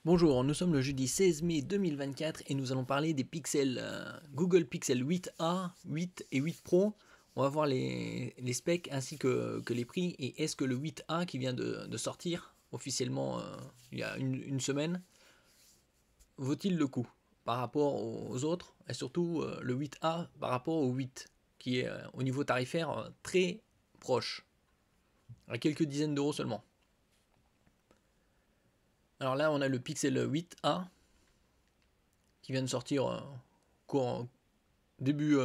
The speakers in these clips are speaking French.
Bonjour, nous sommes le jeudi 16 mai 2024 et nous allons parler des pixels Google Pixel 8a, 8 et 8 Pro. On va voir les specs ainsi que les prix et est-ce que le 8a qui vient de sortir officiellement il y a une semaine vaut-il le coup par rapport aux autres et surtout le 8a par rapport au 8 qui est au niveau tarifaire très proche, à quelques dizaines d'euros seulement. Alors là on a le Pixel 8a qui vient de sortir début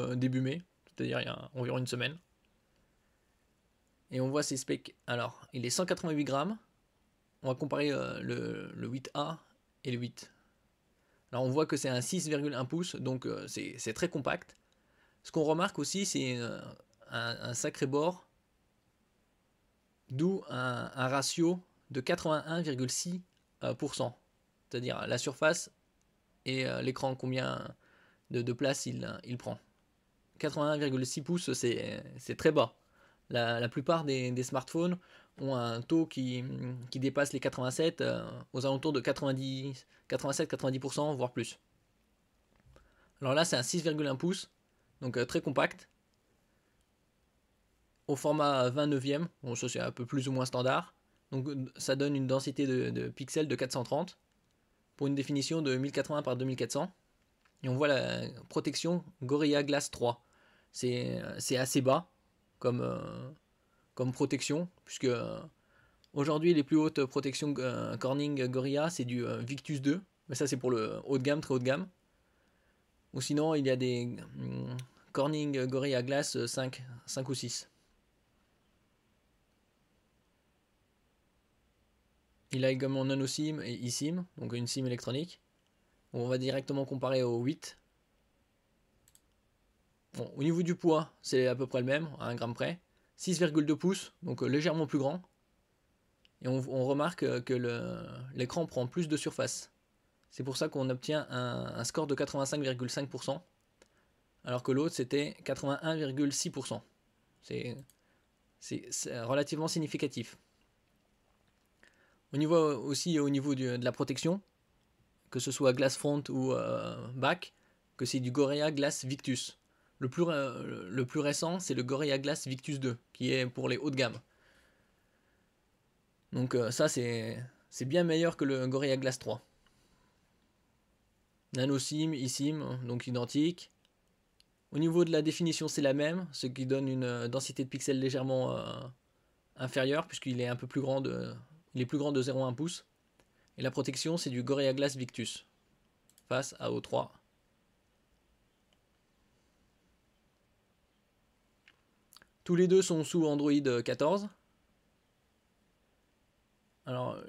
mai, c'est-à-dire il y a environ une semaine. Et on voit ses specs. Alors, il est 188 grammes. On va comparer le 8A et le 8. Alors, on voit que c'est un 6,1 pouces, donc c'est très compact. Ce qu'on remarque aussi, c'est un sacré bord, d'où un ratio de 81,6%. C'est-à-dire la surface et l'écran, combien de place il prend. 81,6 pouces, c'est très bas. La plupart des smartphones ont un taux qui dépasse les 87, aux alentours de 87-90%, voire plus. Alors là, c'est un 6,1 pouces, donc très compact, au format 20 neuvième, bon ça c'est un peu plus ou moins standard, donc ça donne une densité de pixels de 430, pour une définition de 1080 par 2400, et on voit la protection Gorilla Glass 3. C'est assez bas comme protection, puisque aujourd'hui les plus hautes protections Corning Gorilla c'est du Victus 2, mais ça c'est pour le haut de gamme, très haut de gamme. Ou sinon il y a des Corning Gorilla Glass 5 ou 6. Il a également nano SIM et eSIM, donc une SIM électronique. On va directement comparer au 8. Bon, au niveau du poids, c'est à peu près le même, à 1 gramme près. 6,2 pouces, donc légèrement plus grand. Et on remarque que l'écran prend plus de surface. C'est pour ça qu'on obtient un score de 85,5%, alors que l'autre c'était 81,6%. C'est relativement significatif. Au niveau de la protection, que ce soit Glass Front ou Back, que c'est du Gorilla Glass Victus. Le plus récent, c'est le Gorilla Glass Victus 2, qui est pour les hauts de gamme. Donc ça, c'est bien meilleur que le Gorilla Glass 3. Nano SIM, eSIM, donc identique. Au niveau de la définition, c'est la même, ce qui donne une densité de pixels légèrement inférieure, puisqu'il est un peu plus grand il est plus grand de 0,1 pouce. Et la protection, c'est du Gorilla Glass Victus, face à O3. Tous les deux sont sous Android 14. Alors,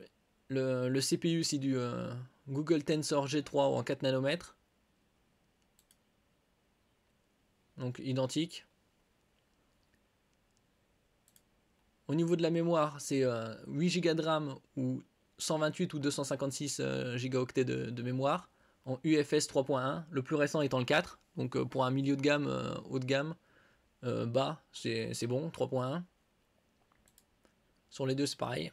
le CPU, c'est du Google Tensor G3 en 4 nanomètres. Donc, identique. Au niveau de la mémoire, c'est 8 Go de RAM ou 128 ou 256 gigaoctets de mémoire en UFS 3.1, le plus récent étant le 4. Donc, pour un milieu de gamme, haut de gamme, bas, c'est bon, 3.1. Sur les deux, c'est pareil.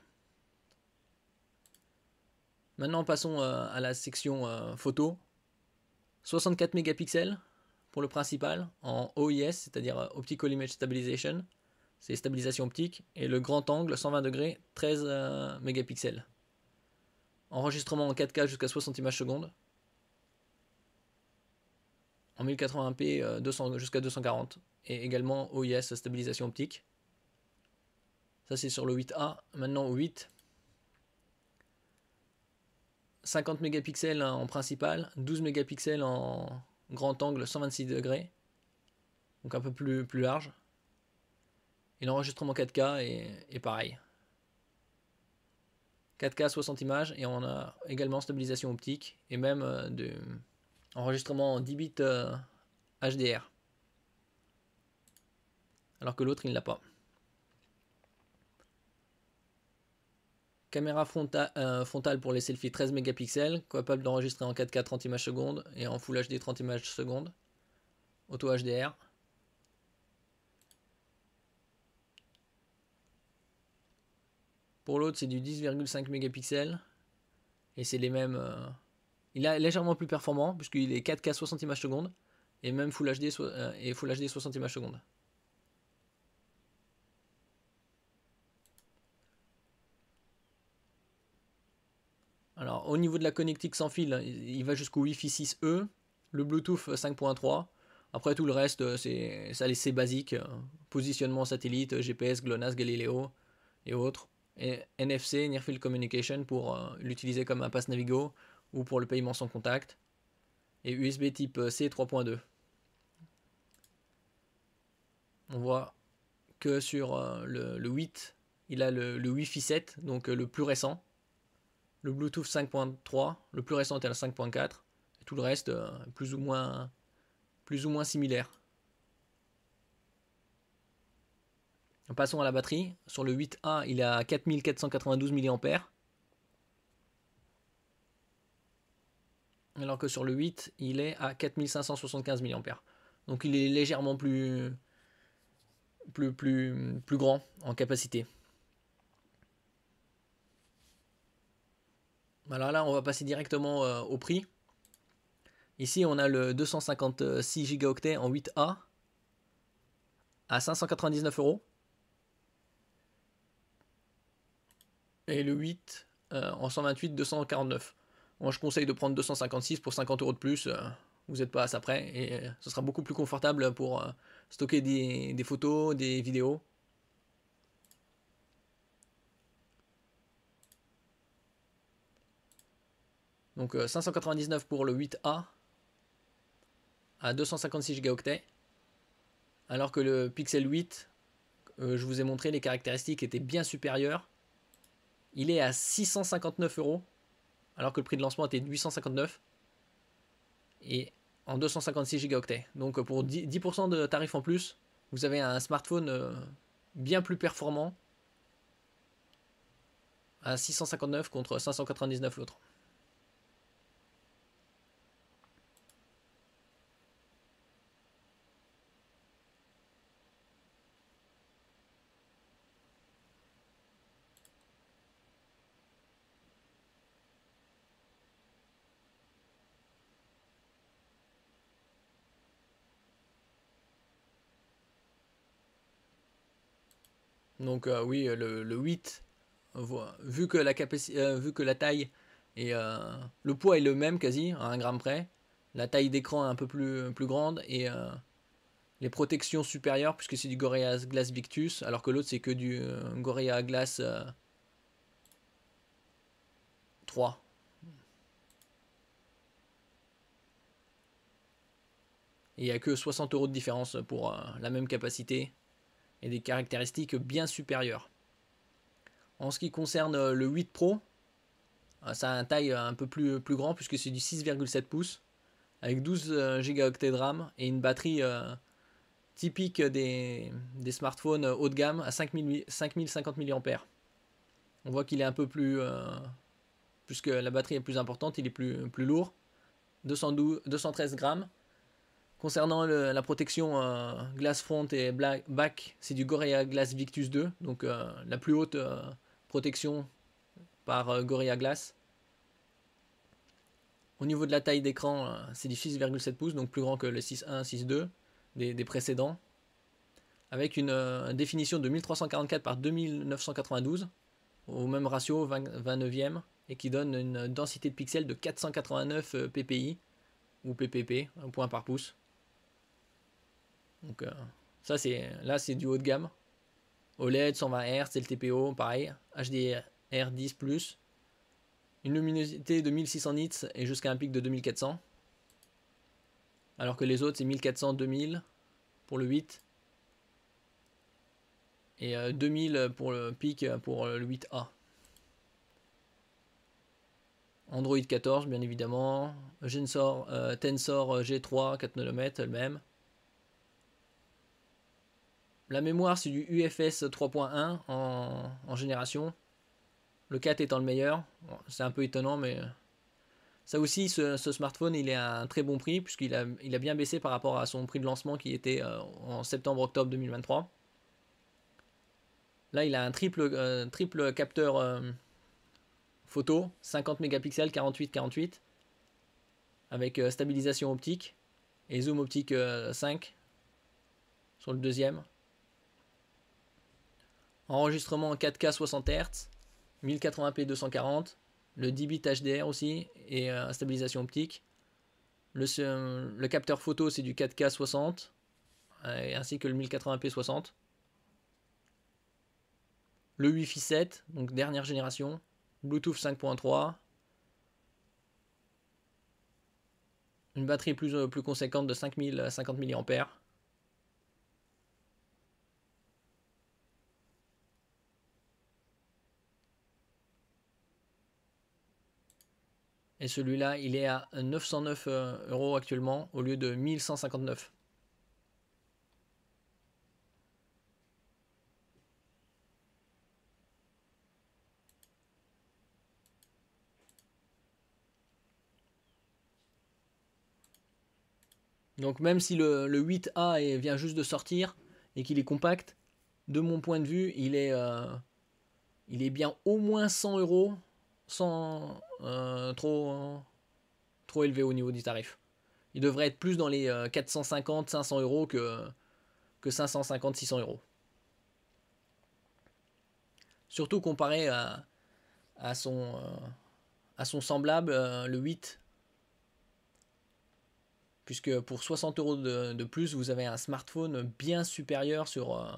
Maintenant, passons à la section photo. 64 mégapixels pour le principal en OIS, c'est-à-dire Optical Image Stabilization, c'est stabilisation optique, et le grand angle 120 degrés, 13 mégapixels. Enregistrement en 4K jusqu'à 60 images secondes. En 1080p jusqu'à 240, et également OIS stabilisation optique. Ça c'est sur le 8A. Maintenant au 8, 50 mégapixels en principal, 12 mégapixels en grand angle 126 degrés, donc un peu plus large. Et l'enregistrement 4K est pareil. 4K 60 images, et on a également stabilisation optique et même enregistrement en 10 bits HDR, alors que l'autre il ne l'a pas. Caméra frontale pour les selfies 13 mégapixels, capable d'enregistrer en 4K 30 images secondes et en Full HD 30 images secondes. Auto HDR. Pour l'autre c'est du 10,5 mégapixels Et c'est les mêmes. Il est légèrement plus performant puisqu'il est 4K 60 images secondes et même Full HD et Full HD 60 images secondes. Alors au niveau de la connectique sans fil, il va jusqu'au Wi-Fi 6E, le Bluetooth 5.3. Après tout le reste, c'est basique. Positionnement satellite, GPS, GLONASS, Galileo et autres. Et NFC, Near Field Communication pour l'utiliser comme un pass Navigo ou pour le paiement sans contact. Et USB type C 3.2. On voit que sur le 8, il a le Wi-Fi 7, donc le plus récent. Le Bluetooth 5.3, le plus récent est le 5.4. Et tout le reste, plus ou moins similaire. Passons à la batterie. Sur le 8A, il est à 4492 mAh. Alors que sur le 8, il est à 4575 mAh. Donc il est légèrement plus grand en capacité. Alors là, on va passer directement au prix. Ici, on a le 256 Go en 8A à 599 €. Et le 8 en 128, 249. Moi, je conseille de prendre 256 pour 50 € de plus. Vous n'êtes pas à ça près. Et ce sera beaucoup plus confortable pour stocker des photos, des vidéos. Donc 599 pour le 8A à 256 Go. Alors que le Pixel 8, je vous ai montré, les caractéristiques étaient bien supérieures. Il est à 659 €, alors que le prix de lancement était de 859. Et en 256 Go. Donc pour 10% de tarif en plus, vous avez un smartphone bien plus performant à 659 contre 599 l'autre. Donc oui, le 8, vu que la taille et le poids est le même quasi, à 1 gramme près, la taille d'écran est un peu plus grande et les protections supérieures, puisque c'est du Gorilla Glass Victus, alors que l'autre c'est que du Gorilla Glass 3. Et il n'y a que 60 € de différence pour la même capacité et des caractéristiques bien supérieures. En ce qui concerne le 8 Pro, ça a une taille un peu plus grand puisque c'est du 6,7 pouces avec 12 Go de RAM et une batterie typique des smartphones haut de gamme à 5050 mAh. On voit qu'il est un peu plus, puisque la batterie est plus importante, il est plus lourd, 213 grammes. Concernant la protection Glass Front et Back, c'est du Gorilla Glass Victus 2, donc la plus haute protection par Gorilla Glass. Au niveau de la taille d'écran, c'est du 6,7 pouces, donc plus grand que le 6.1, 6.2 des précédents, avec une définition de 1344 par 2992, au même ratio 29e, et qui donne une densité de pixels de 489 ppi, ou ppp, un point par pouce. Donc ça là c'est du haut de gamme. OLED 120 Hz, LTPO pareil, HDR10+, une luminosité de 1600 nits et jusqu'à un pic de 2400. Alors que les autres c'est 1400, 2000 pour le 8 et 2000 pour le pic pour le 8A. Android 14 bien évidemment, Tensor G3 4 nm le même. La mémoire c'est du UFS 3.1 en génération, le 4 étant le meilleur. Bon, c'est un peu étonnant mais ça aussi ce smartphone il est à un très bon prix puisqu'il a bien baissé par rapport à son prix de lancement qui était en septembre-octobre 2023. Là il a un triple capteur photo, 50 mégapixels, 48-48, avec stabilisation optique et zoom optique 5 sur le deuxième. Enregistrement en 4K 60 Hz, 1080p 240, le 10 bits HDR aussi et stabilisation optique. Le capteur photo c'est du 4K 60 ainsi que le 1080p 60. Le Wi-Fi 7, donc dernière génération, Bluetooth 5.3, une batterie plus conséquente de 5050 mAh. Et celui-là, il est à 909 € actuellement au lieu de 1159. Donc même si le 8A vient juste de sortir et qu'il est compact, de mon point de vue, il est bien au moins 100 € sans trop élevé au niveau du tarif. Il devrait être plus dans les 450-500 € que 550-600 €. Surtout comparé à son semblable, le 8. Puisque pour 60 € de plus, vous avez un smartphone bien supérieur sur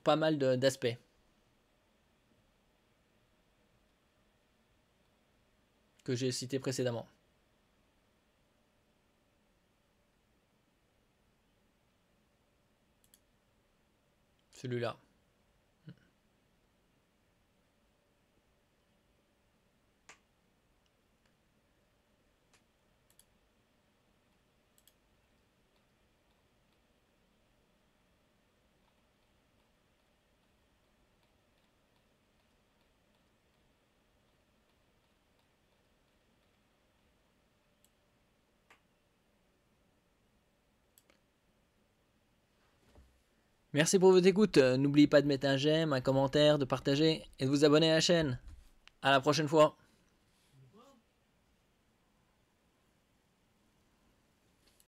pas mal d'aspects. Que j'ai cité précédemment. Celui-là. Merci pour votre écoute. N'oubliez pas de mettre un j'aime, un commentaire, de partager et de vous abonner à la chaîne. À la prochaine fois.